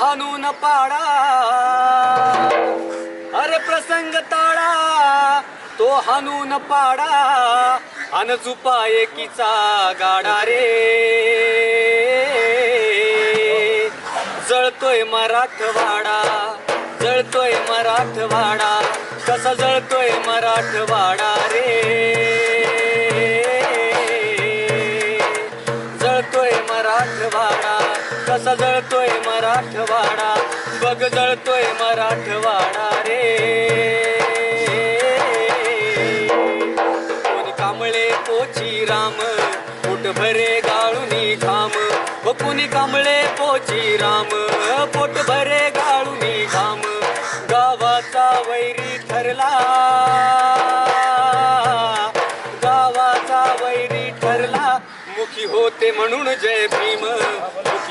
हाणून पाडा, अरे प्रसंग ताडा तो हाणून पाडा, अन झुपा एकीचा गाडा रे. जळतोय मराठवाडा, जळतोय मराठवाडा, कसा जळतोय मराठवाडा रे. जळतोय मराठवाडा, कसा जळतोय मराठवाडा, बघ जळतोय मराठवाडा रे. कोणी कांबळे पोची राम, पोट भरे गाळूनी घाम, व कोणी कांबळे पोची राम, पोट भरे गाळूनी घाम.